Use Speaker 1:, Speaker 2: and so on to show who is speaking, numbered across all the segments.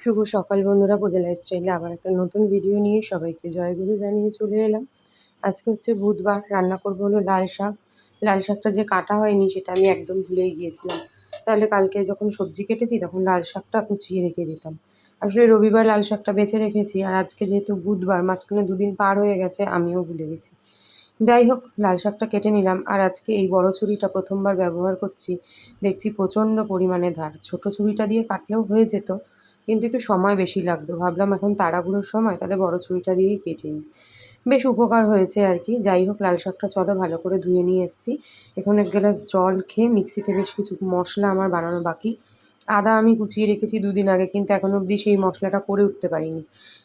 Speaker 1: শুভ সকাল বন্ধুরা, পূজা লাইফস্টাইলে আবার একটা নতুন ভিডিও নিয়ে সবাইকে জয়গুরু জানিয়ে চলে এলাম। আজকে হচ্ছে বুধবার, রান্না করবো হলো লাল শাক। লাল শাকটা যে কাটা হয়নি সেটা আমি একদম ভুলেই গিয়েছিলাম। তাহলে কালকে যখন সবজি কেটেছি তখন লাল শাকটা কুচিয়ে রেখে দিতাম। আসলে রবিবার লাল শাকটা বেছে রেখেছি, আর আজকে যেহেতু বুধবার, মাঝখানে দুদিন পার হয়ে গেছে, আমিও ভুলে গেছি। যাই হোক, লাল শাকটা কেটে নিলাম। আর আজকে এই বড় ছুরিটা প্রথমবার ব্যবহার করছি। দেখছি প্রচণ্ড পরিমাণে ধার। ছোট ছুরিটা দিয়ে কাটলেও হয়ে যেত, কিন্তু একটু সময় বেশি লাগতো। ভাবলাম এখন তাড়াহুড়োর সময়, তাহলে বড় ছুরিটা দিয়েই কেটে নিই। বেশ উপকার হয়েছে আর কি। যাই হোক, লাল শাকটা চলো ভালো করে ধুয়ে নিয়ে এসেছি। এখন 1 গ্লাস জল খেয়ে মিক্সিতে বেশ কিছু মশলা আমার বানানো বাকি। আদা আমি কুচিয়ে রেখেছি 2 দিন আগে, কিন্তু এখনো অবধি সেই মশলাটা করে উঠতে পারিনি।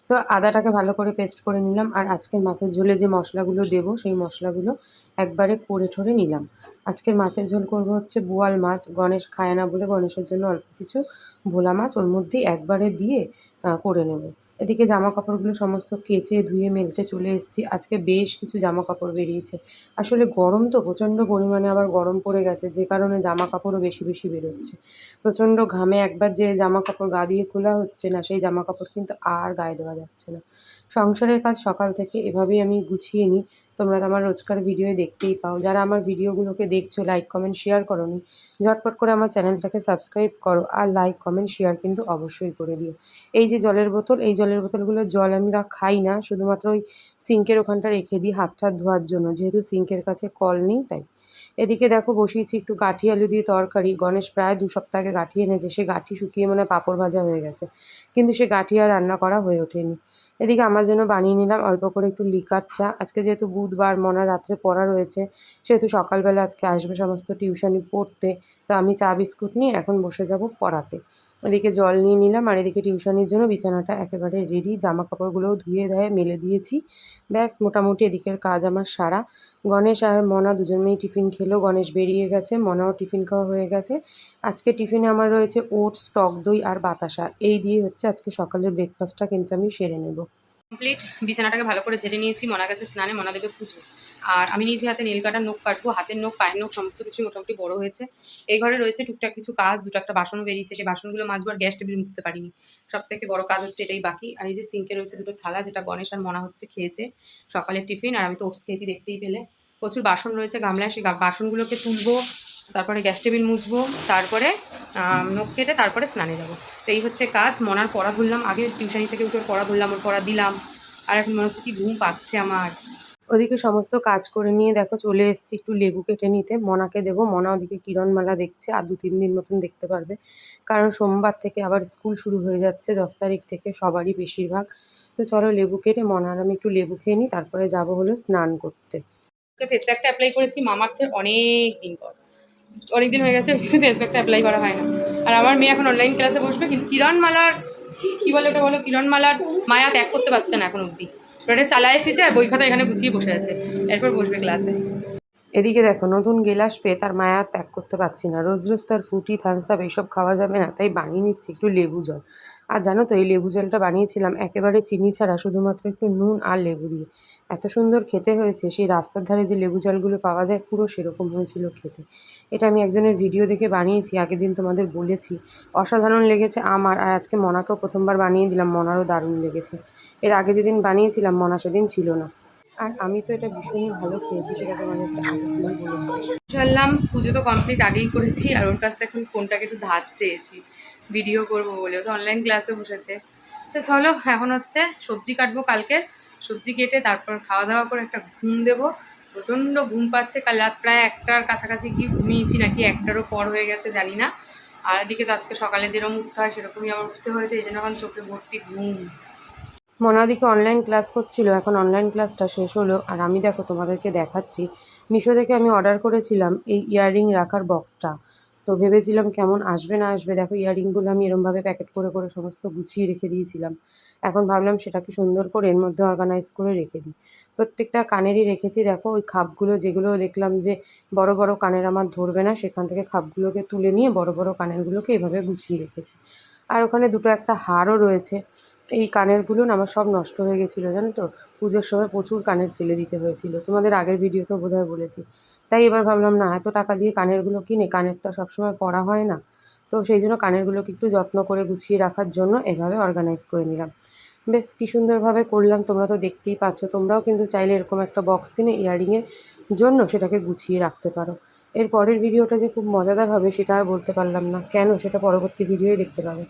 Speaker 1: তো আদাটাকে ভালো করে পেস্ট করে নিলাম। আর আজকের মাছের ঝোলে যে মশলাগুলো দেবো সেই মশলাগুলো একবারে করে ঠরে নিলাম। আজকের মাছের ঝোল করব হচ্ছে বোয়াল মাছ। গণেশ খায় না বলে গণেশের জন্য অল্প কিছু ভোলা মাছ ওর মধ্যেই একবারে দিয়ে করে নেব। এদিকে জামা কাপড়গুলো সমস্ত কেচে ধুয়ে মেলতে চলে এসেছি। আজকে বেশ কিছু জামা কাপড় বেরিয়েছে। আসলে গরম তো প্রচণ্ড পরিমাণে, আবার গরম পড়ে গেছে, যে কারণে জামা কাপড়ও বেশি বেশি বেরোচ্ছে। প্রচণ্ড ঘামে একবার যে জামা কাপড় গা দিয়ে খোলা হচ্ছে না, সেই জামা কাপড় কিন্তু আর গায়ে দেওয়া যাচ্ছে না। সংসারের কাজ সকাল থেকে এভাবেই আমি গুছিয়ে নিই। তোমরা তো আমার রোজকার ভিডিও দেখতেই পাও। যারা আমার ভিডিওগুলোকে দেখছো, লাইক কমেন্ট শেয়ার করোনি, ঝটপট করে আমার চ্যানেলটাকে সাবস্ক্রাইব করো, আর লাইক কমেন্ট শেয়ার কিন্তু অবশ্যই করে দিও। এই যে জলের বোতল, এই জলের বোতলগুলোর জল আমরা খাই না, শুধুমাত্র ওই সিঙ্কের ওখানটা রেখে দিই হাত টাত ধোয়ার জন্য, যেহেতু সিঙ্কের কাছে কল নেই তাই। এদিকে দেখো বসিয়েছি একটু গাঁঠি আলু দিয়ে তরকারি। গণেশ প্রায় 2 সপ্তাহ আগে গাঁঠি এনেছে, সে গাঁঠি শুকিয়ে মনে হয় পাঁপড় ভাজা হয়ে গেছে, কিন্তু সে গাঁঠি আর রান্না করা হয়ে ওঠেনি। এদিকে আমার জন্য বানিয়ে নিলাম অল্প করে একটু লিকার চা। আজকে যেহেতু বুধবার, মনা রাত্রে পড়া রয়েছে, সেহেতু সকালবেলা আজকে আসবে সমস্ত টিউশনি পড়তে। তো আমি চা বিস্কুট নিয়ে এখন বসে যাব পড়াতে। এদিকে জল নিয়ে নিলাম, আর এদিকে টিউশনির জন্য বিছানাটা একেবারে রেডি। জামা কাপড়গুলোও ধুয়ে ধায়ে মেলে দিয়েছি। ব্যাস মোটামুটি এদিকের কাজ আমার সারা। গণেশ আর মনা দুজন মেয়েই টিফিন খেলো। গণেশ বেরিয়ে গেছে, মনাও টিফিন খাওয়া হয়ে গেছে। আজকে টিফিনে আমার রয়েছে ওটস, টক দই আর বাতাসা। এই দিয়ে হচ্ছে আজকে সকালের ব্রেকফাস্টটা কিন্তু আমি সেরে নেব। কমপ্লিট। বিছানাটাকে ভালো করে ঝেড়ে নিয়েছি। মনা গেছে স্নানে, মনা দেবে পুজো। আর আমি নিজে হাতে নীল কাটার নখ কাটবো। হাতের নখ, পায়ের নখ সমস্ত কিছু মোটামুটি বড় হয়েছে। এই ঘরে রয়েছে টুকটাক কিছু কাজ। 2-1টা বাসনও বেরিয়েছে, সেই বাসনগুলো মাজবো। আর গ্যাস টেবিল মুছতে পারিনি। সব থেকে বড় কাজ হচ্ছে এটাই বাকি। আর এই যে সিঙ্কে রয়েছে 2টো থালা, যেটা গণেশ আর মনা হচ্ছে খেয়েছে সকালের টিফিন। আর আমি তো ওটস খেয়েছি, দেখতেই পেলে। প্রচুর বাসন রয়েছে গামলায়, সেই বাসনগুলোকে তুলবো। তারপরে গ্যাস টেবিল মুছবো, তারপরে নখ কেটে তারপরে স্নানে যাবো। তো এই হচ্ছে কাজ। মনার পড়া ধরলাম, আগে টিউশনি থেকে উঠে পড়া ধরলাম, ওর পড়া দিলাম। আর এখন মনে হচ্ছে কি ঘুম পাচ্ছে আমার। ওদিকে সমস্ত কাজ করে নিয়ে দেখো চলে এসেছি একটু লেবু কেটে নিতে। মনাকে দেবো। মনা ওদিকে কিরণমালা দেখছে, আর 2-3 দিন মতন দেখতে পারবে, কারণ সোমবার থেকে আবার স্কুল শুরু হয়ে যাচ্ছে, 10 তারিখ থেকে সবারই বেশিরভাগ। তো চলো লেবু কেটে মনার আমি একটু লেবু খেয়ে নিই, তারপরে যাবো হলো স্নান করতে। ফেস প্যাকটা অ্যাপ্লাই করেছি মামার্থের অনেক দিন পর। অনেকদিন হয়ে গেছে ফেস প্যাকটা অ্যাপ্লাই করা হয় না। আর আমার মেয়ে এখন অনলাইন ক্লাসে বসবে, কিন্তু কিরণমালার কি বলে ওটা বলো, কিরণমালার মায়া ত্যাগ করতে পারছে না এখন অবধি। ওটা চালায় এসেছে আর বই খাতা এখানে গুছিয়ে বসে আছে, এরপর বসবে ক্লাসে। এদিকে দেখো নতুন গেলাস পেয়ে তার মায়া ত্যাগ করতে পারছি না। রোজ রোজ তার ফ্রুটি, থামস আপ এইসব খাওয়া যাবে না, তাই বানিয়ে নিচ্ছি একটু লেবু জল। আর জানো তো, এই লেবু জলটা বানিয়েছিলাম একেবারে চিনি ছাড়া, শুধুমাত্র একটু নুন আর লেবু দিয়ে। এত সুন্দর খেতে হয়েছে, সেই রাস্তার ধারে যে লেবু জলগুলো পাওয়া যায় পুরো সেরকম হয়েছিল খেতে। এটা আমি একজনের ভিডিও দেখে বানিয়েছি, আগের দিন তোমাদের বলেছি। অসাধারণ লেগেছে আমার। আর আজকে মনাকেও প্রথমবার বানিয়ে দিলাম, মনারও দারুণ লেগেছে। এর আগে যেদিন বানিয়েছিলাম মনা সেদিন ছিল না। আর আমি তো এটা ভীষণই ভালো খেয়েছি, সেটা তোমাদেরকে আগের দিনই বলেছি। চললাম, পুজো তো কমপ্লিট আগেই করেছি। আর ওর কাছ থেকে এখন ফোনটাকে একটু ধার চেয়েছি ভিডিও করবো বলে, ও তো অনলাইন ক্লাসে বসেছে। তো চলো এখন হচ্ছে সবজি কাটবো কালকের। সবজি কেটে তারপর খাওয়া দাওয়া করে একটা ঘুম দেবো। প্রচণ্ড ঘুম পাচ্ছে। কাল রাত প্রায় 1টার কাছাকাছি কি ঘুমিয়েছি, নাকি 1টারও পর হয়ে গেছে জানি না। আর এদিকে তো আজকে সকালে যেরকম উঠতে হয় সেরকমই আবার উঠতে হয়েছে, এই জন্য এখন চোখে ভর্তি ঘুম। মনাদিকে অনলাইন ক্লাস করছিল, এখন অনলাইন ক্লাসটা শেষ হলো। আর আমি দেখো তোমাদেরকে দেখাচ্ছি, মিশো থেকে আমি অর্ডার করেছিলাম এই ইয়াররিং রাখার বক্সটা। তো ভেবেছিলাম কেমন আসবে না আসবে। দেখো ইয়াররিংগুলো আমি এরমভাবে প্যাকেট করে করে সমস্ত গুছিয়ে রেখে দিয়েছিলাম। এখন ভাবলাম সেটাকে সুন্দর করে এর মধ্যে অর্গানাইজ করে রেখে দিই। প্রত্যেকটা কানেরই রেখেছি। দেখো ওই খাপগুলো, যেগুলো দেখলাম যে বড় বড় কানের আমার ধরবে না, সেখান থেকে খাপগুলোকে তুলে নিয়ে বড় বড় কানেরগুলোকে এভাবে গুছিয়ে রেখেছি। আর ওখানে দুটো একটা হারও রয়েছে। এই কানেরগুলো না আমার সব নষ্ট হয়ে গেছিলো, জানো তো। পুজোর সময় প্রচুর কানের ফেলে দিতে হয়েছিল, তোমাদের আগের ভিডিওতেও বোধহয় বলেছি। তাই এবার ভাবলাম না, এত টাকা দিয়ে কানেরগুলো কিনে কানের তো সবসময় পরা হয় না, তো তো সেই জন্য কানেরগুলোকে একটু যত্ন করে গুছিয়ে রাখার জন্য এভাবে অর্গানাইজ করে নিলাম। বেশ কী সুন্দরভাবে করলাম, তোমরা তো দেখতেই পাচ্ছ। তোমরাও কিন্তু চাইলে এরকম একটা বক্স কিনে ইয়াররিংয়ের জন্য সেটাকে গুছিয়ে রাখতে পারো। এর পরের ভিডিওটা যে খুব মজাদার হবে সেটা আর বলতে পারলাম না, কেন সেটা পরবর্তী ভিডিওয় দেখতে পাবে।